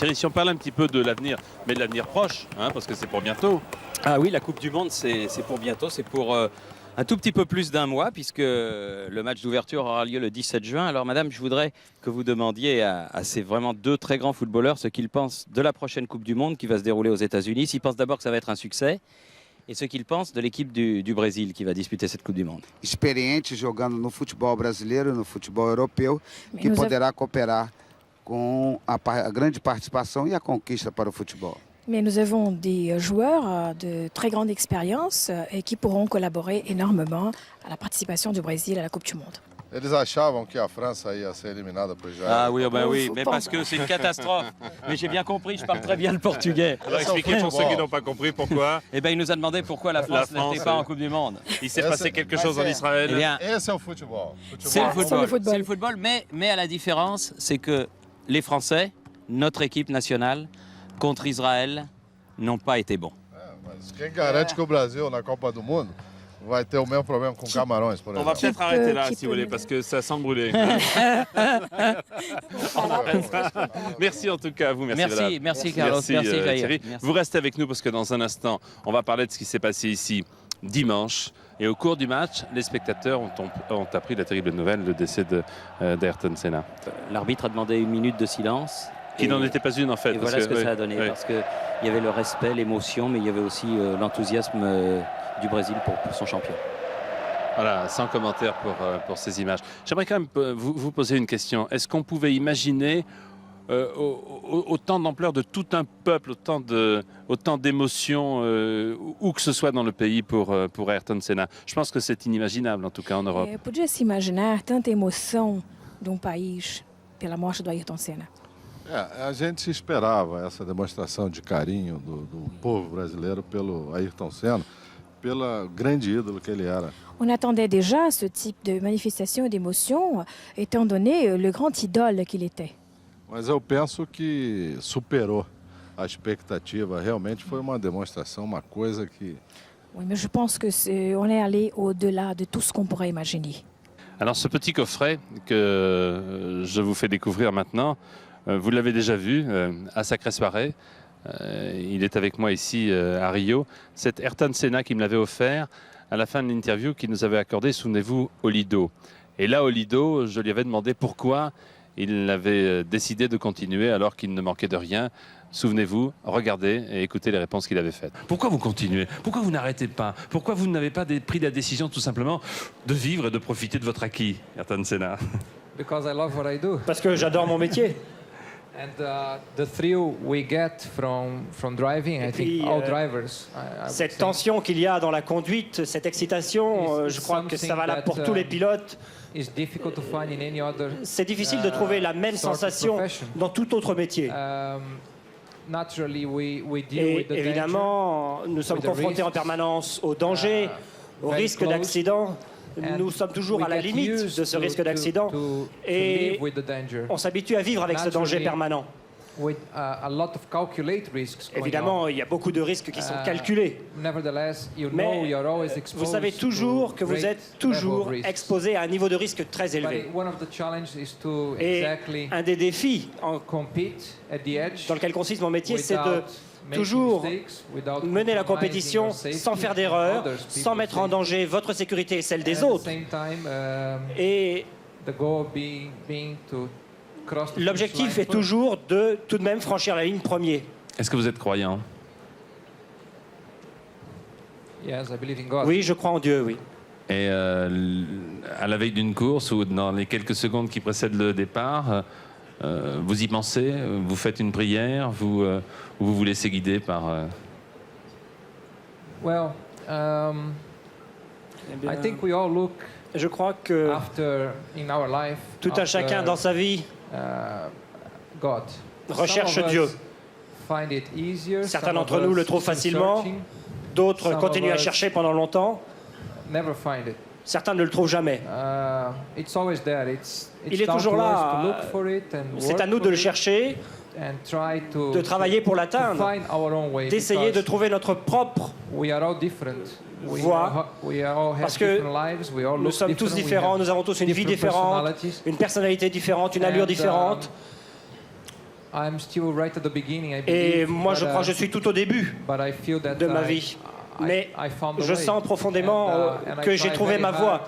Thierry, si on parle un petit peu de l'avenir, mais de l'avenir proche, hein, parce que c'est pour bientôt. Ah oui, la Coupe du Monde, c'est pour bientôt, c'est pour un tout petit peu plus d'un mois, puisque le match d'ouverture aura lieu le 17 juin. Alors madame, je voudrais que vous demandiez à ces vraiment deux très grands footballeurs ce qu'ils pensent de la prochaine Coupe du Monde qui va se dérouler aux États-Unis. S'ils pensent d'abord que ça va être un succès, et ce qu'ils pensent de l'équipe du Brésil qui va disputer cette Coupe du Monde. Experiente jogando no futebol brasileiro, no futebol europeu, que poderá cooperar com a grande participação e a conquista para o futebol. Mais nous avons des joueurs de très grande expérience et qui pourront collaborer énormément à la participation du Brésil à la Coupe du Monde. Eles achavam que a França ia ser eliminada por Israel. Ah oui, ben oui, mais parce que c'est une catastrophe. Mais j'ai bien compris, je parle très bien le portugais. Alors expliquez pour ceux qui n'ont pas compris pourquoi. Eh bien, il nous a demandé pourquoi la France n'était pas en Coupe du Monde. Il s'est passé quelque chose en Israël. Eh bien, Esse é o futebol. c'est le football. football. C'est le football, mais à la différence, c'est que les Français, notre équipe nationale, contre Israël, n'ont pas été bons. Mas quem garante que o Brasil, na Copa do Mundo, vai ter o mesmo problema com Camarões, por On va exemplo? peut-être arrêter là, si vous voulez, parce que ça sent brûler. Merci en tout cas à vous. Merci Carlos, merci Jair. Thierry. Merci. Vous restez avec nous parce que dans un instant, on va parler de ce qui s'est passé ici dimanche. Et au cours du match, les spectateurs ont appris la terrible nouvelle, le décès d'Ayrton Senna. L'arbitre a demandé 1 minute de silence. Qui n'en était pas une en fait. Et voilà ce que ça a donné, ouais. parce qu'il y avait le respect, l'émotion, mais il y avait aussi l'enthousiasme du Brésil pour son champion. Voilà, sans commentaire pour ces images. J'aimerais quand même vous poser une question. Est-ce qu'on pouvait imaginer autant d'ampleur de tout un peuple, autant d'émotions, où que ce soit dans le pays pour Ayrton Senna? Je pense que c'est inimaginable, en tout cas en Europe. Podia-se imaginar tanta emoção de país pela morte do Ayrton Senna. A gente esperava essa demonstração de carinho do povo brasileiro pelo Ayrton Senna, pelo grande ídolo que ele era. On attendait déjà ce type de manifestation et d'émotion, étant donné le grand idole qu'il était. Mas eu penso que superou a expectativa. Realmente foi uma demonstração, uma coisa que... Oui, mais je pense qu'on est allé au-delà de tout ce qu'on pourrait imaginer. Alors ce petit coffret que je vous fais découvrir maintenant, vous l'avez déjà vu à Sacré Soirée. Il est avec moi ici à Rio. C'est Ayrton Senna qui me l'avait offert à la fin de l'interview qu'il nous avait accordé, souvenez-vous, au Lido. Et là, au Lido, je lui avais demandé pourquoi il avait décidé de continuer alors qu'il ne manquait de rien. Souvenez-vous, regardez et écoutez les réponses qu'il avait faites. Pourquoi vous continuez? Pourquoi vous n'arrêtez pas? Pourquoi vous n'avez pas pris la décision tout simplement de vivre et de profiter de votre acquis, Ayrton Senna? Because I love what I do. Parce que j'adore mon métier. And the thrill we get from driving, I think all drivers. I Cette tension qu'il y a dans la conduite, cette excitation, je crois que ça va là pour tous les pilotes. is difficult to find in any other. C'est difficile de trouver la même sort of sensation profession. dans tout autre métier. Naturally, we deal with Et the évidemment, nous sommes with the confrontés en risks, permanence aux dangers, aux very risques close, d'accident. and Nous sommes toujours we à la get limite used de ce to- risque to- d'accident to et live with the danger. on s'habitue à vivre avec ce danger Naturally, permanent. With a lot of calculate risks going Évidemment, on. il y a beaucoup de risques qui sont calculés. Nevertheless, you know Mais you're always vous exposed savez toujours que vous to êtes great toujours level of risks. exposé à un niveau de risque très élevé. But one of the challenges is to Et exactly un des défis compete at the edge dans lequel consiste mon métier, c'est de without making toujours mistakes, without mener la compromising compétition your safety sans faire and d'erreurs, others' sans people's mettre en safety. danger votre sécurité et celle And des at the autres. same time, Et the goal being to cross the finish l'objectif line est toujours de tout de même franchir la ligne premier. Est-ce que vous êtes croyant? Yes, I believe in God. Oui, je crois en Dieu, oui. Et à la veille d'une course ou dans les quelques secondes qui précèdent le départ, vous y pensez? Vous faites une prière? Ou vous vous laissez guider par... Well, Eh bien, I think we all look je crois que after in our life. tout un after, chacun dans sa vie God. recherche Some of Dieu. us find it easier, Certains some of d'entre nous us le trouvent keep facilement, searching, d'autres some continuent of à us chercher pendant longtemps, never find it. certains ne le trouvent jamais. It's always there. Il est down toujours to us là. to look for it and C'est work à nous for de le it chercher, and try to de travailler pour to l'atteindre, find our own way, d'essayer de because trouver notre propre we are all different. voie, We all have parce que different lives. We all nous look sommes tous different, we différents, have nous avons tous une vie different différente, personalities. une personnalité différente, une allure And, différente. I'm still right at the beginning, I Et believe, moi, je but, crois que je suis tout au début but I feel that de ma I- vie. Mais I found the je way. sens profondément And I que j'ai try trouvé very ma hard voie. to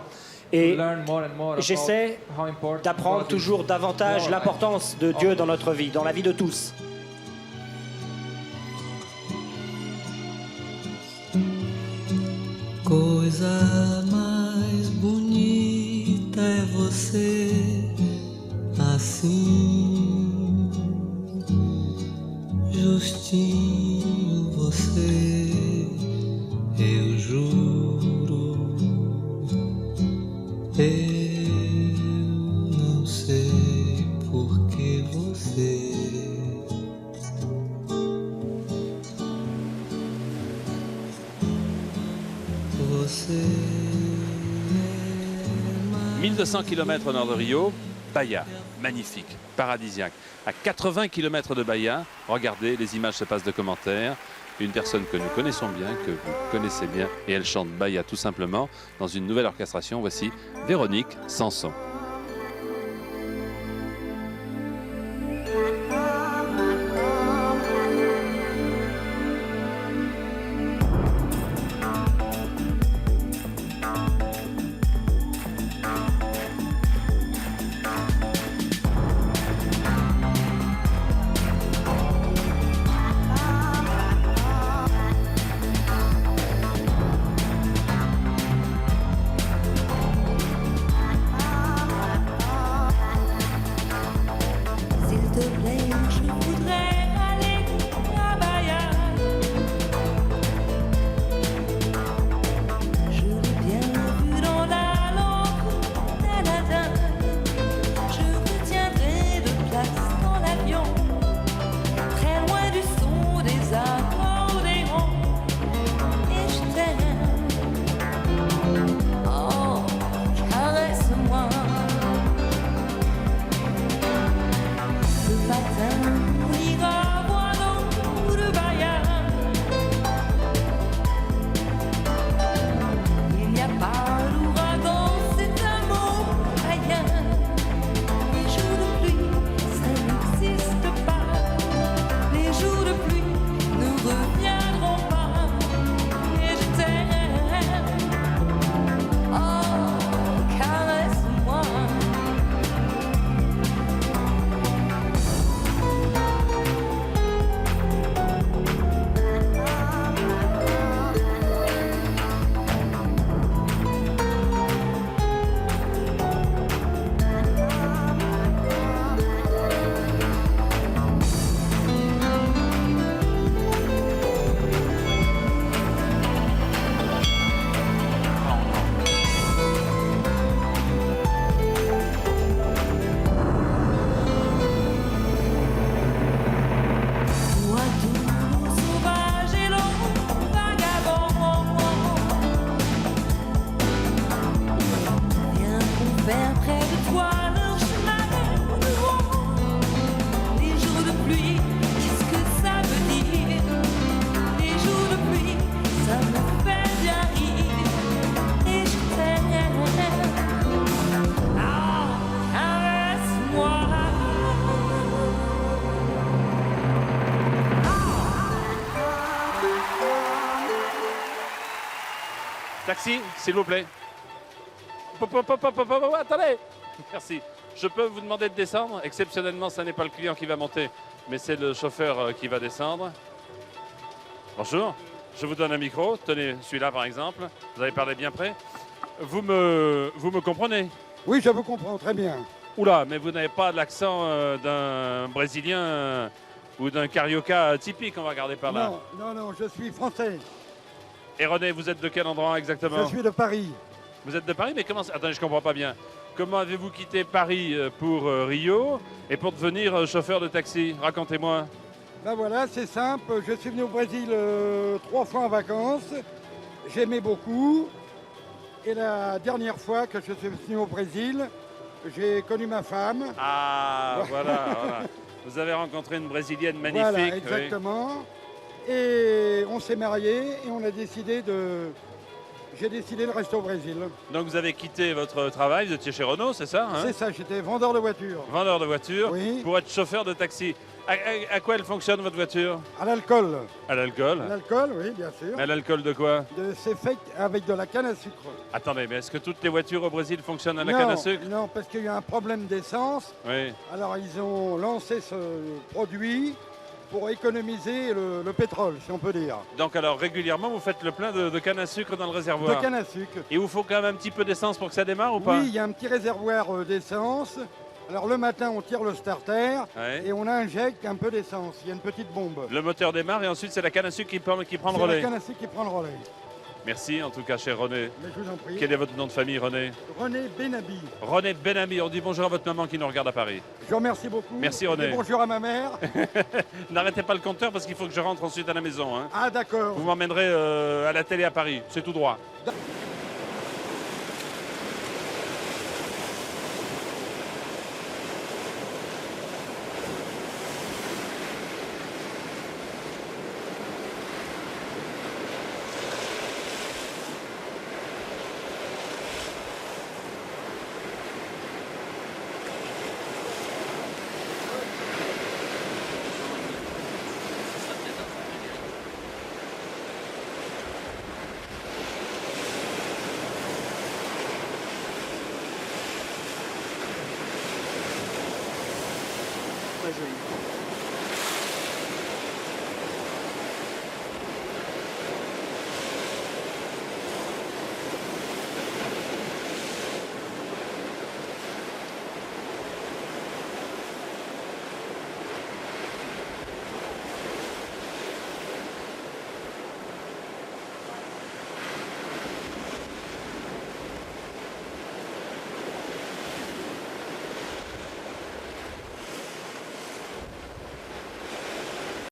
Et learn more and more about j'essaie how important d'apprendre God is toujours davantage more l'importance de Dieu dans notre vie, dans la vie de tous. Coisa mais bonita é você assim, justinho você, eu juro, eu não sei por que você. 1200 km au nord de Rio, Bahia, magnifique, paradisiaque. À 80 km de Bahia, regardez, les images se passent de commentaires. Une personne que nous connaissons bien, que vous connaissez bien, et elle chante Bahia tout simplement dans une nouvelle orchestration. Voici Véronique Sanson. S'il te plaît, je voudrais aller à Bahia. Je l'ai bien vu dans la langue canadienne. Je retiendrai de place dans l'avion, très loin du son des accordéons. Et je t'aime, oh, caresse-moi. Ce matin, on ira voir l'eau de Bahia. Il n'y a pas d'ouragan, c'est un mot païen. Les jours de pluie, ça n'existe pas. Les jours de pluie ne reviendront pas. Et je t'aime, oh, caresse-moi. Toi tout sauvage et long vagabond, viens qu'on faire près de toi le chemin de rond. Les jours de pluie, qu'est-ce que ça veut dire? Les jours de pluie, ça me fait bien rire. Et je t'aime, ah, caresse-moi. Taxi, s'il vous plaît. Attendez. Merci. Je peux vous demander de descendre? Exceptionnellement, ce n'est pas le client qui va monter, mais c'est le chauffeur qui va descendre. Bonjour. Je vous donne un micro. Tenez, celui-là par exemple. Vous allez parler bien près. Vous me comprenez? Oui, je vous comprends très bien. Oula, mais vous n'avez pas l'accent d'un Brésilien ou d'un carioca typique, on va regarder par là. Non, je suis français. Et René, vous êtes de quel endroit exactement? Je suis de Paris. Vous êtes de Paris, mais comment... Attendez, je comprends pas bien. Comment avez-vous quitté Paris pour Rio et pour devenir chauffeur de taxi? Racontez-moi. Ben voilà, c'est simple. Je suis venu au Brésil 3 fois en vacances. J'aimais beaucoup. Et la dernière fois que je suis venu au Brésil, j'ai connu ma femme. Ah, voilà. Vous avez rencontré une Brésilienne magnifique. Voilà, exactement. Et on s'est mariés et on a décidé de j'ai décidé de rester au Brésil. Donc vous avez quitté votre travail, vous étiez chez Renault, c'est ça hein? C'est ça, j'étais vendeur de voitures. Vendeur de voiture Oui. pour être chauffeur de taxi. À quoi elle fonctionne votre voiture? À l'alcool. À l'alcool? L'alcool, oui, bien sûr. À l'alcool de quoi? C'est fait avec de la canne à sucre. Attendez, mais est-ce que toutes les voitures au Brésil fonctionnent à la canne à sucre? Non, parce qu'il y a un problème d'essence. Oui. Alors ils ont lancé ce produit pour économiser le pétrole, si on peut dire. Donc alors régulièrement vous faites le plein de canne à sucre dans le réservoir? De canne à sucre. Il vous faut quand même un petit peu d'essence pour que ça démarre ou pas? Oui, il y a un petit réservoir d'essence. Alors le matin, on tire le starter Ouais. et on injecte un peu d'essence. Il y a une petite bombe. Le moteur démarre et ensuite c'est la canne à sucre qui prend le C'est relais. la canne à sucre qui prend le relais. Merci en tout cas cher René. Mais je vous en prie. Quel est votre nom de famille René? René Benabi. René Benami, on dit bonjour à votre maman qui nous regarde à Paris. Je vous remercie beaucoup. Merci, René. Et bonjour à ma mère. N'arrêtez pas le compteur parce qu'il faut que je rentre ensuite à la maison. Hein. Ah d'accord. Vous m'emmènerez à la télé à Paris, c'est tout droit.